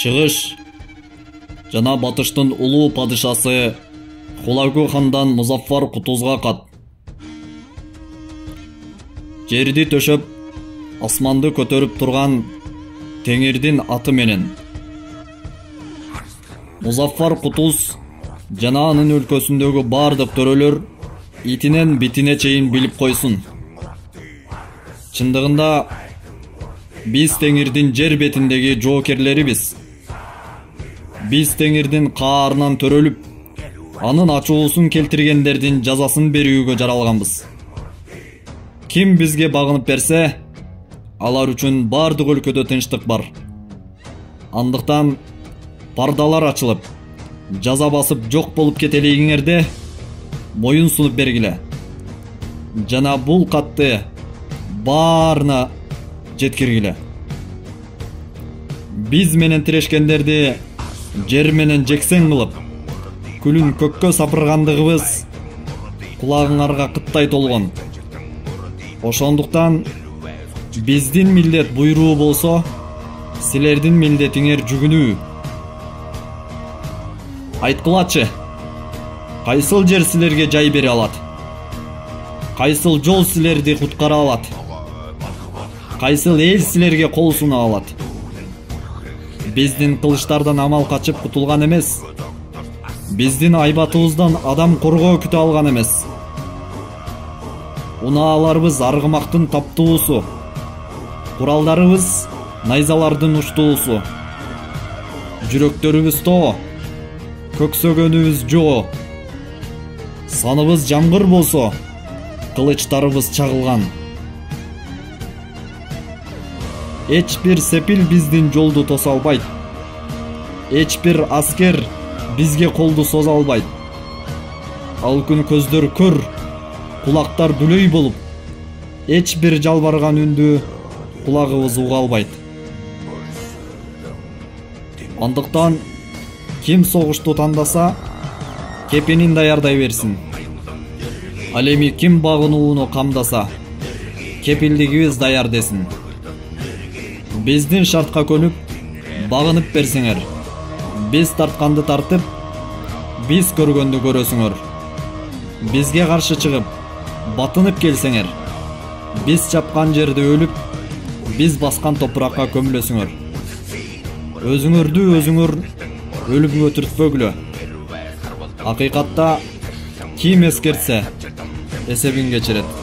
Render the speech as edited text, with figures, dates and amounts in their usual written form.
Чыгыш жана батыштын улуу падышасы Хулагу хандан Музаффар Кутузга кат. Жерди төшөп, асманды көтөрүп турган Теңирдин аты менен Музаффар Кутуз жана анын өлкөсүндөгү бардык төрөлөр итинен битине чейин билип койсун. Чындыгында биз Теңирдин жер бетиндеги жоокерлерибиз. Биз Теңирдин каарынан төрөлүп, анын ачуусун келтиргендердин жазасын берүүгө жаралганбыз. Ким бизге багынып берсе, алар үчүн бардык өлкөдө тынчтык бар. Андыктан пардалар ачылып, жаза басып жок болуп кетелигиңерде моюн сунуп бергиле. Жана бул катты баарына жеткиргиле. Биз менен тирешкендерди жер менен жексен кылып, күлүн көккө сапыргандыгыбыз кулагыңарга кыттай толгон. Ошондуктан биздин милдет буйруу болсо, силердин милдетиңер жүгүнүү. Айткылачы, кайсыл жер силерге жай бере алат? Кайсыл жол силерди куткара алат? Кайсыл эл силерге кол суна алат? Биздин кылычтардан амал качып кутулган эмес. Биздин айбатыбыздан адам коргоо күтө алган эмес. Унааларыбыз аргымактын таптуусу, куралдарыбыз найзалардын уштуусу, жүрөктөрүбүз тоо, көксөгөнүбүз жоо. Саныбыз жамгыр болсо, кылычтарыбыз чагылган. Эч бир сепил биздин жолду тоса албайт. Эч бир аскер бизге колду соза албайт. Ал күн көздөр көр, кулактар дүлөй болуп, эч бир жалбарган үндү кулагыбыз уга албайт. Андыктан ким согушту тандаса, кепенин даярдай берсин. Ал эми ким багынууну камдаса, кепилдигибиз даяр десин. Биздин шартка көнүп, багынып берсеңер, биз тартканды тартып, биз көргөндү көрөсүңөр. Бизге каршы чыгып, батынып келсеңер, биз чапкан жерде өлүп, биз баскан топуракка көмүлөсүңөр. Өзүңөрдү өзүңөр өлүмгө түртпөгүлө. Акыйкатта ким эскертсе, эсебин кечирет.